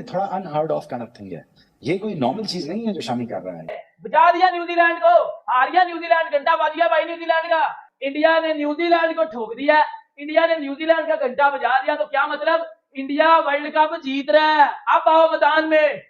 थोड़ा unheard of kind of thing है। ये कोई नॉर्मल चीज नहीं है जो शामी कर रहा है। बचा दिया न्यूजीलैंड को, हार गया न्यूजीलैंड, घंटा बज गया भाई न्यूजीलैंड का। इंडिया ने न्यूजीलैंड को ठोक दिया, इंडिया ने न्यूजीलैंड का घंटा बजा दिया। तो क्या मतलब, इंडिया वर्ल्ड कप जीत रहा है। अब आओ मैदान में।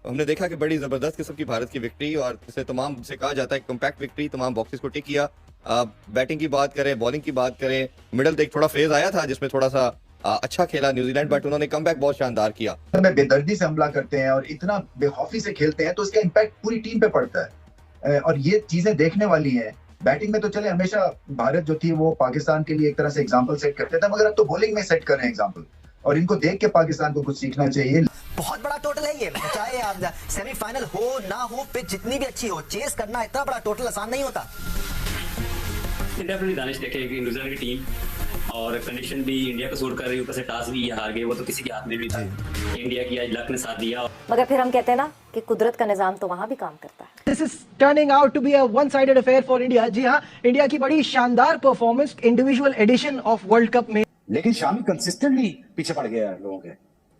हमने देखा कि बड़ी जबरदस्त किस्म की भारत की विक्ट्री, और इसे तमाम से कहा जाता है कॉम्पैक्ट विक्ट्री, तमाम बॉक्सेस को टिक किया। बैटिंग की बात करें, बॉलिंग की बात करें, मिडल एक थोड़ा फेज आया था जिसमें थोड़ा सा अच्छा खेला न्यूजीलैंड, बट उन्होंने कमबैक बहुत शानदार किया। में बेदर्दी से हमला करते हैं और इतना बेखौफी से खेलते हैं तो इसका इम्पैक्ट पूरी टीम पे पड़ता है, और ये चीजें देखने वाली हैं। बैटिंग में तो चले हमेशा भारत जो थी वो पाकिस्तान के लिए एक तरह से एग्जांपल सेट करते थे, मगर अब तो बॉलिंग में सेट कर रहे हैं एग्जांपल, और इनको देख के पाकिस्तान को कुछ सीखना चाहिए। बहुत बड़ा टोटल है ये, चाहे आप सेमीफाइनल हो ना हो, पिच जितनी भी अच्छी हो, चेस करना इतना बड़ा टोटल आसान नहीं होता। डेफिनेटली दानिश देखे कि न्यूजीलैंड की टीम और कंडीशन भी इंडिया को सूट कर रही है, ऊपर से टॉस भी ये हार गए, वो तो किसी के हाथ में भी था। इंडिया की आज लक ने साथ दिया। मगर फिर हम कहते हैं ना कि कुदरत का निजाम तो वहाँ भी काम करता है। This is turning out to be a one-sided affair for India। जी हाँ, इंडिया की बड़ी शानदार performance individual edition of world cup में, लेकिन शामी कंसिस्टेंटली पीछे पड़ गया है लोगों के।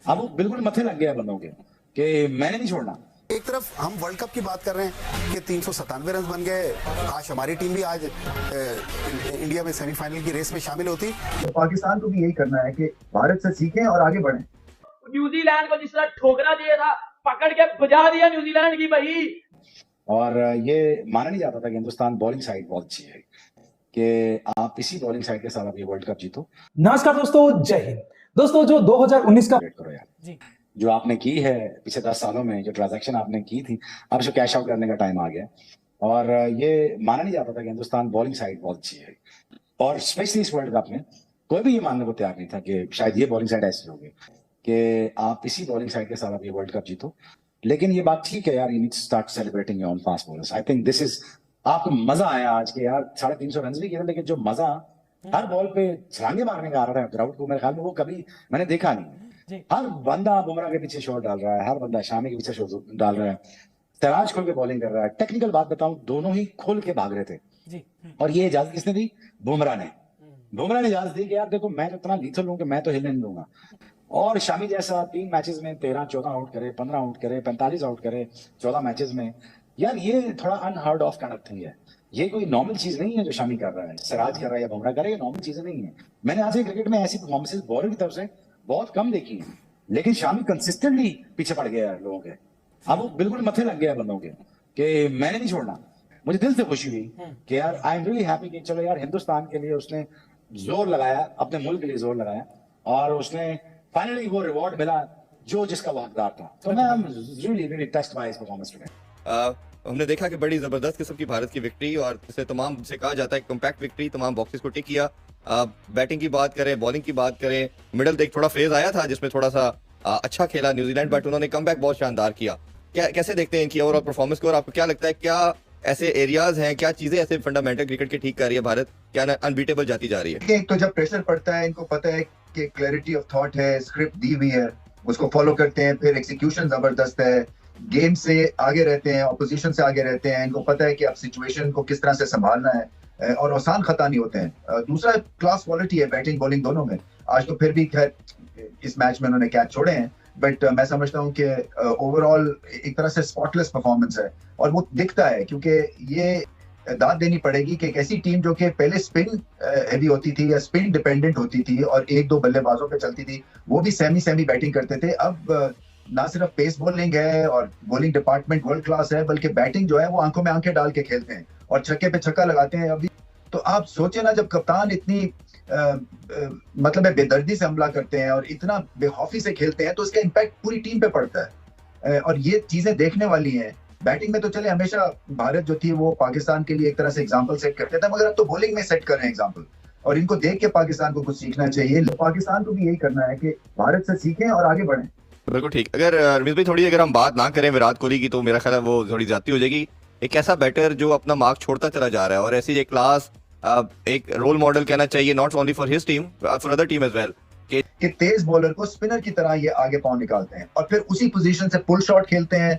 अब वो बिल्कुल मथे लग गया बंदों के कि मैंने नहीं छोड़ना। एक तरफ हम वर्ल्ड कप की बात कर रहे हैं कि 397 रन बन गए, आज हमारी टीम भी आज इंडिया में सेमीफाइनल की रेस में शामिल होती। तो पाकिस्तान को भी यही करना है कि भारत से सीखें और आगे बढ़ें। न्यूजीलैंड को जिस तरह ठोकना चाहिए था, पकड़ के बजा दिया न्यूजीलैंड की भाई। और ये माना नहीं जाता था कि हिंदुस्तान बॉलिंग साइड बहुत अच्छी है, कि आप इसी बॉलिंग साइड के साथ आप ये वर्ल्ड कप जीतो। नमस्कार दोस्तों, जय हिंद। दोस्तों, जो 2019 का वेट करो यार जी, जो आपने की है पिछले 10 सालों में, जो ट्रांजैक्शन आपने की थी, अब उसको कैश आउट करने का टाइम आ गया। और ये माना नहीं जाता था कि हिंदुस्तान बॉलिंग साइड बहुत अच्छी है, और स्पेशली इस वर्ल्ड कप में कोई भी ये मानने को तैयार नहीं था कि शायद ये बॉलिंग साइड ऐसी होगी कि आप इसी बॉलिंग साइड के साथ आप ये वर्ल्ड कप जीतो। लेकिन ये बात ठीक है यार, you need to start celebrating your own fast bowlers. I think this is, आपको मजा आया आज के यार, 350 रन भी किए, लेकिन जो मजा हर बॉल पे छलांगे मारने का आ रहा है ग्राउंड को, मेरे ख्याल में वो कभी मैंने देखा नहीं। हर बंदा बुमराह के पीछे शॉट डाल रहा है, हर बंदा शामी के पीछे शॉट डाल रहा है, सिराज खोल के बॉलिंग कर रहा है। टेक्निकल बात बताऊं, दोनों ही खोल के भाग रहे थे जी। और ये इजाजत किसने दी? बुमराह ने। बुमराह ने इजाजत दी कि यार देखो, मैं तो इतना लीथल हूं कि मैं तो हिलने नहीं दूंगा। और शामी जैसा 3 मैचेस में 13-14 आउट करे, 15 आउट करे, 45 आउट करे 14 मैचेस में, यार ये थोड़ा unheard of kind of thing है। ये कोई नॉर्मल चीज नहीं है जो शामी कर रहा है, सिराज कर रहा है या बुमराह कर रहा है, ये नॉर्मल चीजें नहीं है। मैंने आज क्रिकेट में ऐसी परफॉर्मेंसेस बॉलर की तरफ से बहुत कम देखी है, लेकिन शामी कंसिस्टेंटली पीछे पड़ गया है लोगों के। अब वो बिल्कुल मथे लग गया बंदों के कि मैंने नहीं छोड़ना। मुझे दिल से खुशी हुई कि यार आई एम रियली हैप्पी कि चलो यार, हिंदुस्तान के लिए उसने जोर लगाया, अपने मुल्क के लिए जोर लगाया, और उसने फाइनली वो रिवॉर्ड मिला जो जिसका वो हकदार था। तो मैं really really touched by his performance today. हमने देखा कि बड़ी जबरदस्त किस्म की भारत की विक्ट्री, और इसे तमाम से कहा जाता है कॉम्पैक्ट विक्ट्री, तमाम बॉक्सेस को टिक किया। बैटिंग की बात करें, बॉलिंग की बात करें, मिडल एक थोड़ा फेज आया था जिसमें थोड़ा सा अच्छा खेला न्यूजीलैंड, बट उन्होंने कमबैक बहुत शानदार किया। कैसे देखते हैं इनकी ओवरऑल परफॉर्मेंस को, और आपको क्या लगता है क्या ऐसे एरियाज हैं, क्या चीजें ऐसे फंडामेंटल क्रिकेट के ठीक कर रही है भारत, क्या अनबीटेबल जाती जा रही है? एक तो जब प्रेशर पड़ता है, इनको पता है कि क्लैरिटी ऑफ थॉट है, स्क्रिप्ट दी हुई है, उसको फॉलो करते हैं, फिर एक्सिक्यूशन जबरदस्त है, गेम से आगे रहते हैं, ऑपोजिशन से आगे रहते हैं, इनको पता है कि अब सिचुएशन को किस तरह से संभालना है, और आसान खता नहीं होते हैं। दूसरा क्लास क्वालिटी है बैटिंग बॉलिंग दोनों में। आज तो फिर भी खैर इस मैच में उन्होंने कैच छोड़े हैं, बट मैं समझता हूं कि ओवरऑल एक तरह से स्पॉटलेस परफॉर्मेंस है, और वो दिखता है क्योंकि ये दाद देनी पड़ेगी कि एक ऐसी टीम जो कि पहले स्पिन हेवी होती थी या स्पिन डिपेंडेंट होती थी और 1-2 बल्लेबाजों पे चलती थी, वो भी सेमी बैटिंग करते थे। अब ना सिर्फ पेस बॉलिंग है और बॉलिंग डिपार्टमेंट वर्ल्ड क्लास है, बल्कि बैटिंग जो है वो आंखों में आंखें डाल के खेलते हैं और छक्के पे छक्का लगाते हैं अभी। तो आप सोचे ना, जब कप्तान इतनी मतलब बेदर्दी से हमला करते हैं और इतना बेखौफी से खेलते हैं तो इसका इम्पैक्ट पूरी टीम पे पड़ता है, और ये चीजें देखने वाली हैं। बैटिंग में तो चले हमेशा भारत जो थी वो पाकिस्तान के लिए एक तरह से एग्जांपल सेट करते थे, मगर अब तो बॉलिंग में सेट कर रहे हैं एग्जांपल, और इनको देख के पाकिस्तान को कुछ सीखना चाहिए। पाकिस्तान को भी यही करना है कि भारत से सीखें और आगे बढ़ें। बिल्कुल ठीक। अगर रमीज भाई थोड़ी अगर हम बात ना करें विराट कोहली की, तो मेरा ख्याल है वो थोड़ी ज्यादती हो जाएगी। एक ऐसा बैटर जो अपना मार्क छोड़ता चला जा रहा है, और ऐसी एक क्लास एक रोल मॉडल कहना चाहिए, not only for his team, for other team as well, कि तेज बॉलर को स्पिनर की तरह ये आगे पांव निकालते हैं और फिर उसी पोजीशन से पुल शॉट खेलते हैं,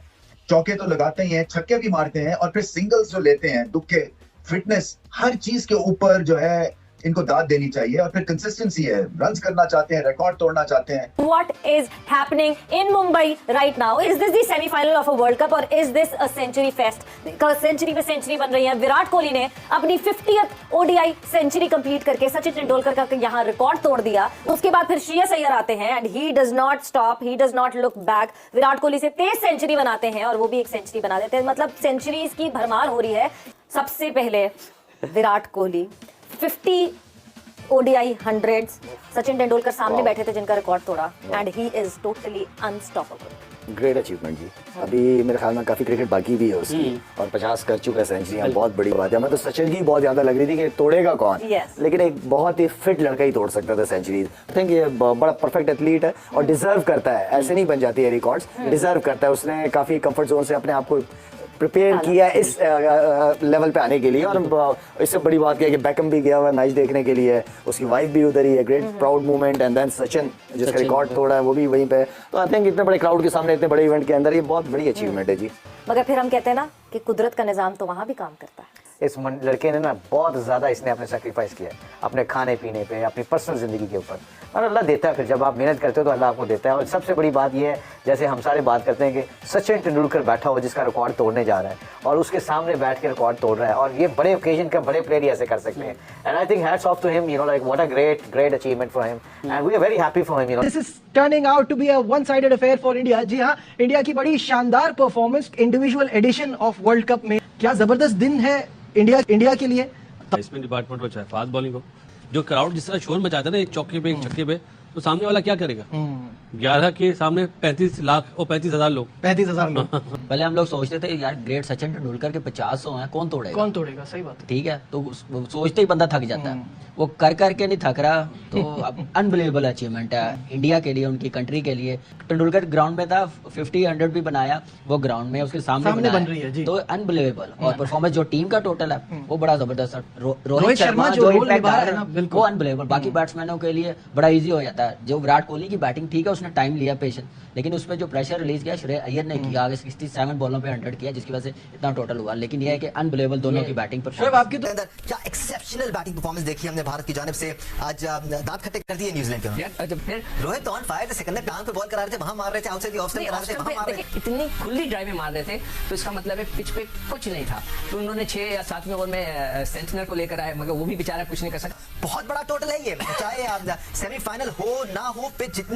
चौके तो लगाते ही हैं, छक्के भी मारते हैं, और फिर सिंगल्स जो लेते हैं, दुक्के, फिटनेस, हर चीज के ऊपर जो है इनको दाद देनी चाहिए और फिर कंसिस्टेंसी है, रन्स करना चाहते हैं, रिकॉर्ड तोड़ना चाहते हैं। What is happening in Mumbai right now? Is this the semi-final of a World Cup or is this a century fest? Century पे सेंचुरी बन रही है। विराट कोहली ने अपनी 50th ODI सेंचुरी कंप्लीट करके सचिन तेंदुलकर का यहाँ रिकॉर्ड तोड़ दिया। उसके बाद फिर श्रेयस अय्यर आते हैं and he does not stop, he does not look back. Virat Kohli से 23 सेंचुरी बनाते हैं और वो भी एक सेंचुरी बना देते हैं। मतलब सेंचुरीज की भरमार हो रही है। सबसे पहले विराट कोहली 50 ODI 100s, सचिन तेंदुलकर सामने बैठे थे जिनका रिकॉर्ड तोड़ा and he is totally unstoppable. Great achievement जी। अभी मेरे ख्याल में काफी क्रिकेट बाकी भी है उसकी और 50 कर चुका है सेंचुरी, बहुत बड़ी बात है। मैं तो सचिन की बहुत ज्यादा लग रही थी कि तोड़ेगा कौन, लेकिन एक बहुत ही फिट लड़का ही तोड़ सकता था सेंचुरी। आई थिंक ये बड़ा परफेक्ट एथलीट है और डिजर्व करता है, ऐसे नहीं बन जाती है रिकॉर्ड्स, डिजर्व करता है। उसने काफी कंफर्ट जोन से अपने आप को प्रिपेयर किया इस लेवल पे आने के लिए। और इससे बड़ी बात क्या है कि बैकम भी गया हुआ है मैच देखने के लिए, उसकी वाइफ भी उधर ही है। Great proud movement. And then Sachin जिसका रिकॉर्ड तोड़ा है वो भी वहीं पे। तो आई थिंक इतने बड़े क्राउड के सामने इतने बड़े इवेंट के अंदर ये बहुत बड़ी अचीवमेंट है जी। मगर फिर हम कहते हैं ना कि कुदरत का निजाम तो वहां भी काम करता है। इस लड़के ने ना बहुत ज्यादा इसने अपने सेक्रीफाइस किया है अपने खाने पीने पे, अपनी पर्सनल जिंदगी के ऊपर। और अल्लाह देता है, फिर जब आप मेहनत करते हो तो अल्लाह आपको देता है। और सबसे बड़ी बात यह है, जैसे हम सारे बात करते हैं कि सचिन तेंदुलकर बैठा हो जिसका रिकॉर्ड तोड़ने जा रहा है और उसके सामने बैठ के रिकॉर्ड तोड़ रहा है। और ये बड़े ओकेजन का बड़े प्लेयर ही ऐसे कर सकते हैं। And I think hats off to him, you know, like what a great achievement for him and we are very happy for him, you know. This is turning out to be a one sided affair for India. जी हाँ, India की बड़ी शानदार performance individual edition of world cup में। क्या जबरदस्त दिन है इंडिया के लिए। इसमें डिपार्टमेंट को चाहे फास्ट बॉलिंग हो, जो क्राउड जिस तरह शोर मचाता है ना एक चौके पे एक छक्के पे, तो सामने वाला क्या करेगा। 11 के सामने 35 लाख और 35,000 लोग। 35,000 लोग। पहले हम लोग सोचते थे यार ग्रेट सचिन तेंदुलकर के 50 हैं, कौन तोड़ेगा। सही बात है। ठीक है, तो सोचते ही बंदा थक जाता है। वो कर करके नहीं थक रहा, तो अब अनबिलीवेबल अचीवमेंट है इंडिया के लिए, उनकी कंट्री के लिए। तेंदुलकर ग्राउंड में था, 50 100 भी बनाया, वो ग्राउंड में उसके सामने बन रही है जी। तो अनबिलीवेबल। और परफॉर्मेंस जो टीम का टोटल है वो बड़ा जबरदस्त। रोहित शर्मा जो रोल निभा रहा है ना, वो अनबिलीवेबल। बाकी बैट्समैनों के लिए बड़ा इजी हो जाता है। जो विराट कोहली की बैटिंग ठीक है, उसने टाइम लिया, पेशेंस, लेकिन उसमें जो प्रेशर रिलीज किया श्रेयस अय्यर ने किया, आगे 67 बॉलों पे 100 किया, जिसकी वजह से इतना टोटल हुआ। लेकिन यह है कि अनबिलीवेबल दोनों की बैटिंग परफॉर्मेंस। आपकी तो क्या एक्सेप्शनल बैटिंग परफॉर्मेंस देखी हमने भारत की जानिब से। आज दांत खट्टे कर दिए न्यूजीलैंड के। फिर रोहित ऑन फायर थे, सिकंदर टांग पे बॉल करा रहे थे, वहां मार रहे थे, आउटसाइड ऑफ स्टंप करा रहे थे, वहां मार रहे थे। इतनी खुली ड्राइव में मार रहे थे, तो इसका मतलब है पिच पे कुछ नहीं था। तो उन्होंने 6 या 7वें ओवर में सेंटनर को लेकर आए, मगर वो भी बेचारा कुछ नहीं कर सकता। बहुत बड़ा टोटल है ये, चाहे सेमीफाइनल हो ना हो, पिच जितनी